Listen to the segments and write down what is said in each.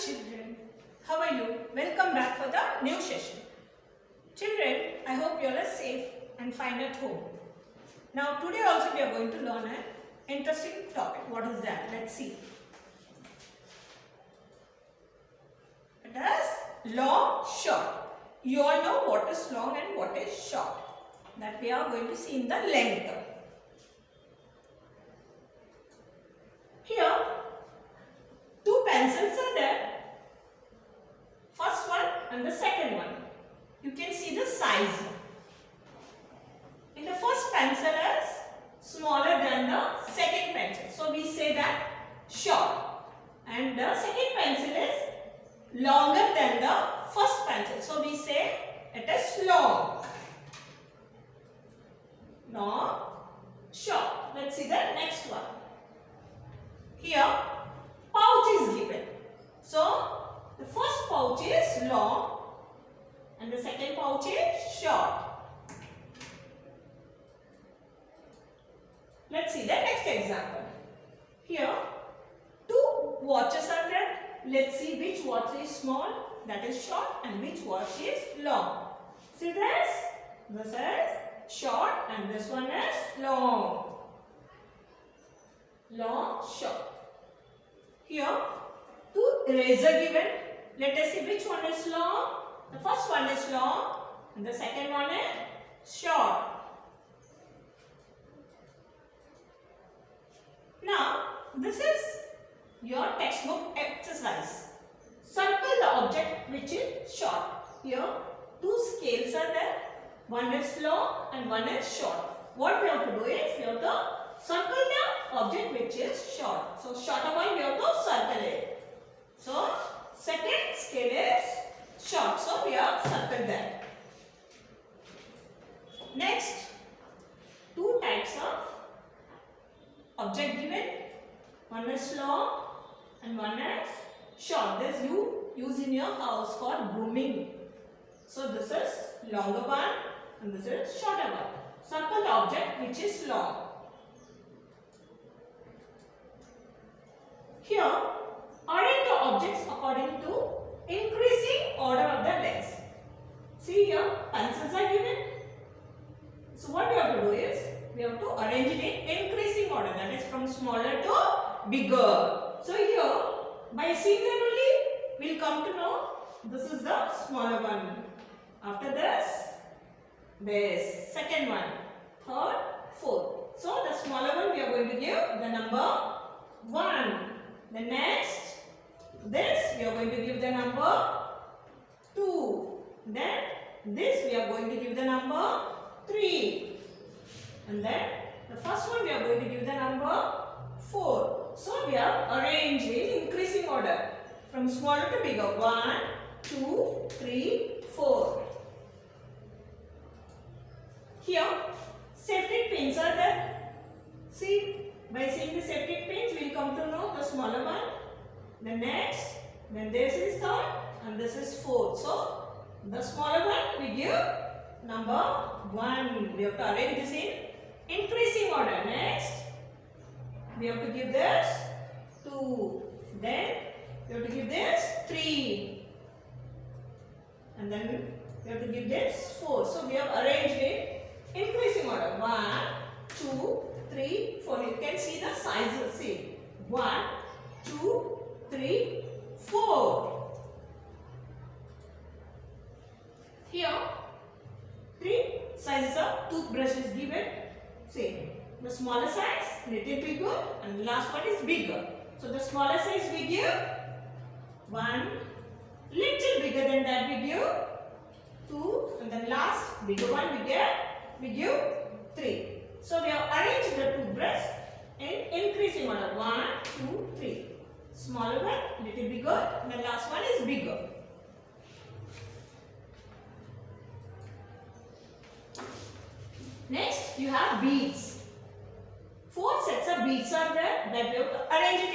children, how are you? Welcome back for the new session. Children, I hope you all are safe and fine at home. Now today also we are going to learn an interesting topic. What is that? Let's see. It is long, short. You all know what is long and what is short. That we are going to see in the length. Here, two pencils are there. First one and the second one. You can see the size. In the first pencil is smaller than the second pencil. So we say that short. And the second pencil is longer than the first pencil. So we say it is long. Long, short. Let's see the next one. Here, pouch is given. So, the first pouch is long and the second pouch is short. Let's see the next example. Here, two watches are there. Let's see which watch is small, that is short, and which watch is long. See this? This is short and this one is long. Long, short. Here, two eraser given. Let us see which one is long. The first one is long and the second one is short. Now, this is your textbook exercise. Circle the object which is short. Here, two scales are there. One is long and one is short. What we have to do is, we have to circle the object which is short. So, shorter one we have to circle it. So, second scale is short. So, we have circled that. Next, two types of object given. One is long and one is short. This you use in your house for brooming. So, this is longer one and this is shorter one. Circle the object which is long. Here, arrange the objects according to increasing order of the legs. See here, pencils are given. So, what we have to do is, we have to arrange it in increasing order. That is from smaller to bigger. So, here, by seeing them only, we will come to know this is the smaller one. After this, second one, third, fourth. So, the smaller one we are going to give the number 1. The next, this we are going to give the number 2. Then this we are going to give the number 3. And then the first one we are going to give the number 4. So we are arranged in increasing order from smaller to bigger. 1, 2, 3, 4. Here, safety pins are there. See. By seeing the safety pins, we will come to know the smaller one, the next, then this is third and this is fourth. So, the smaller one we give number 1. We have to arrange this in increasing order. Next, we have to give this 2. Then, we have to give this 3. And then, we have to give this 4. So, we have arranged it in increasing order. 1, 2, 3, 4. You can see the sizes. See, 1, 2, 3, 4. Here, 3 sizes of toothbrush is given. See, the smaller size, little bigger, and the last one is bigger. So, the smaller size we give 1, little bigger than that we give 2, and the last bigger one we give 3. So, we have arranged the toothbrush in increasing order. 1, 2, 3. Smaller one, little bigger, and the last one is bigger. Next, you have beads. 4 sets of beads are there that we have to arrange it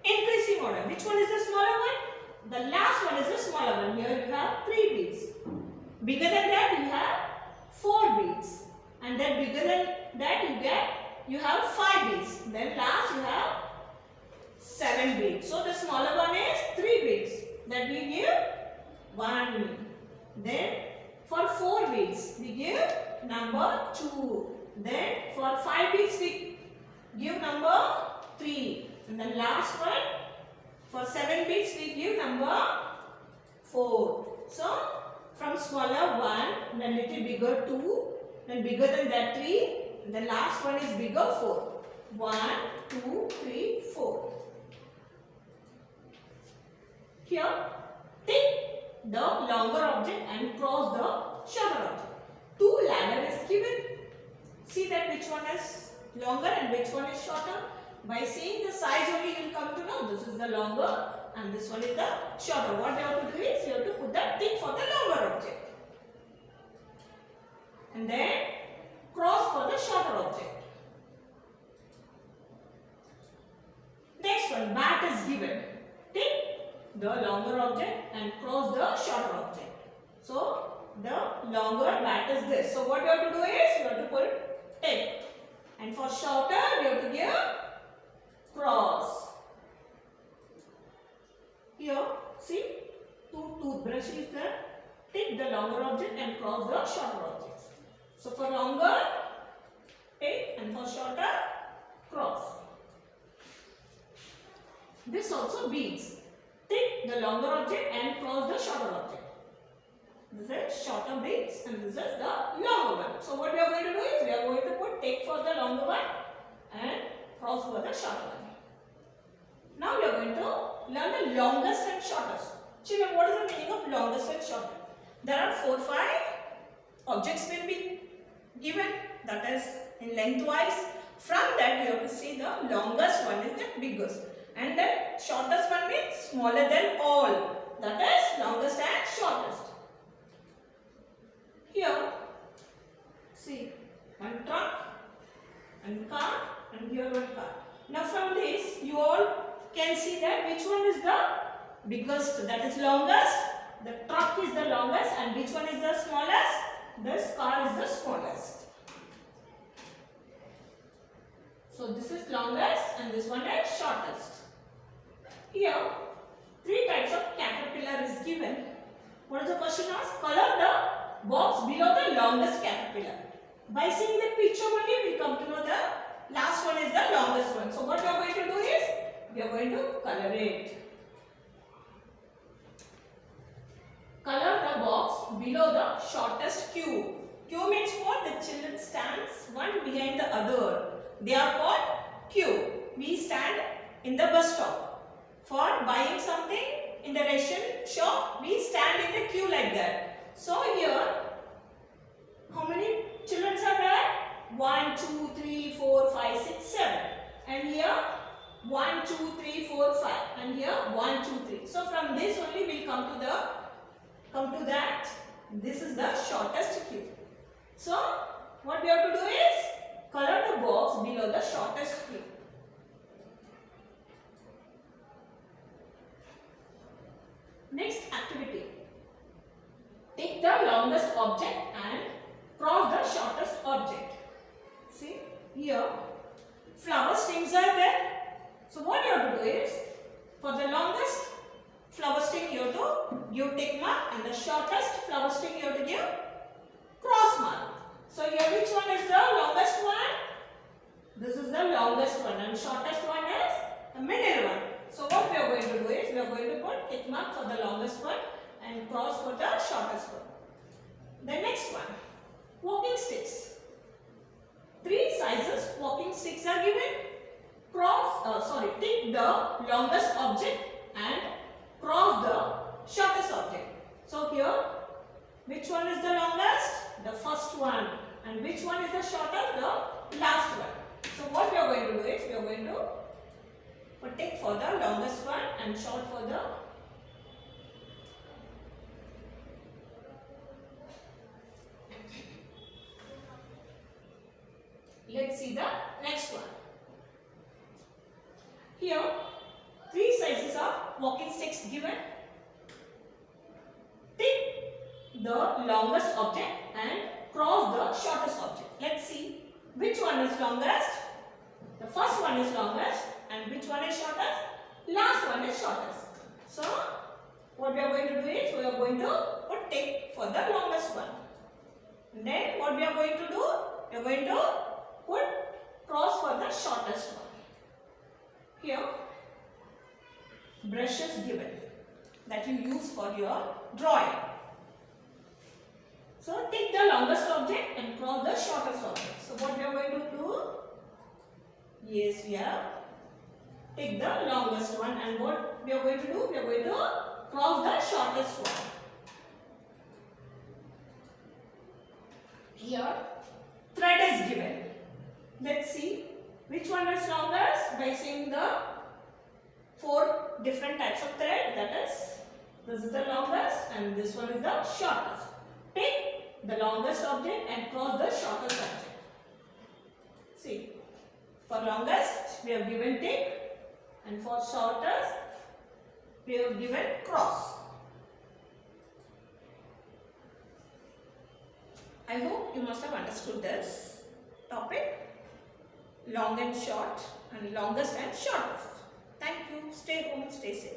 in increasing order. Which one is the smaller one? The last one is the smaller one. Here you have 3 beads. Bigger than that, you have 4 beads. And then bigger than that you have 5 beads. Then last you have 7 beads. So the smaller one is 3 beads. that we give 1. Then for 4 beads we give number 2. Then for 5 beads we give number 3. And the last one, for 7 beads we give number 4. So from smaller 1, then little bigger 2, then bigger than that 3, and the last one is bigger 4. 1, 2, 3, 4. Here, take the longer object and cross the shorter object. 2 ladder is given. See that which one is longer and which one is shorter. By seeing the size only you will come to know this is the longer and this one is the shorter. What you have to do is you have to put the tick for the longer object. And then cross for the shorter object. Next one, bat is given. Tick the longer object and cross the shorter object. So the longer bat is this. So what you have to do is you have to put tick. And for shorter you have to give cross. Here, see, 2 toothbrushes there. Tick the longer object and cross the shorter objects. So for longer, tick, and for shorter, cross. This also beads. Tick the longer object and cross the shorter object. This is shorter beads and this is the longer one. So what we are going to do is we are going to put tick for the longer one and cross for the shorter one. Now we are going to learn the longest and shortest. Children, what is the meaning of longest and shortest? There are 4-5 objects will be given, that is in lengthwise. From that you have to see the longest one is the biggest and the shortest one means smaller than all, that is longest and shortest. Here see one truck and car and here one car. Now from this you all can see that which one is the biggest, that is longest. The truck is the longest and which one is the smallest? This car is the smallest. So this is longest and this one is shortest. Here 3 types of caterpillar is given. What is the question asked? Color the box below the longest caterpillar. By seeing the picture only we come to know the last one is the longest one. So what we are going to do is we are going to color it. Color the box below the shortest queue. Queue means what? The children stands one behind the other. They are called queue. We stand in the bus stop. For buying something in the ration shop, we stand in the queue like that. So here, how many children are there? 1, 2, 3, 4, 5, 6, 7. And here 1, 2, 3, 4, 5. And here 1, 2, 3. So from this only we will come to that. This is the shortest queue. So what we have to do is color the box below the shortest queue. Next activity. Take the longest object and cross the shortest object. See here flower strings are there. So what you have to do is for the longest flower string you have to give tick mark and the shortest flower string you have to give cross mark. So here which one is the longest one? This is the longest one and shortest one is the middle one. So what we are going to do is we are going to put tick mark for the longest one and cross for the shortest one. The next one, walking sticks. 3 sizes walking sticks are given. Tick the longest object and cross the shortest object. So here, which one is the longest? The first one. And which one is the shortest? The last one. So what we are going to do is we are going to put tick for the longest one and short for the let's see the next one. Here 3 sizes of walking sticks given. Tick the longest object and cross the shortest object. Let's see which one is longest. The first one is longest and which one is shortest? Last one is shortest. So what we to put tick for the longest one. And then what we are going to do? We are going to put cross for the shortest one. Here, brush is given that you use for your drawing. So take the longest object and cross the shortest object. So what we are going to do? Yes, we are take the longest one, and what we are going to do? We are going to cross the shortest one. Here thread is given. Let's see which one is longest by seeing the 4 different types of thread. That is, this is the longest and this one is the shortest. Take the longest object and cross the shortest object. See, for longest we have given tick, and for shortest we have given cross. I hope you must have understood this topic, long and short, and longest and shortest. Thank you. Stay home, stay safe.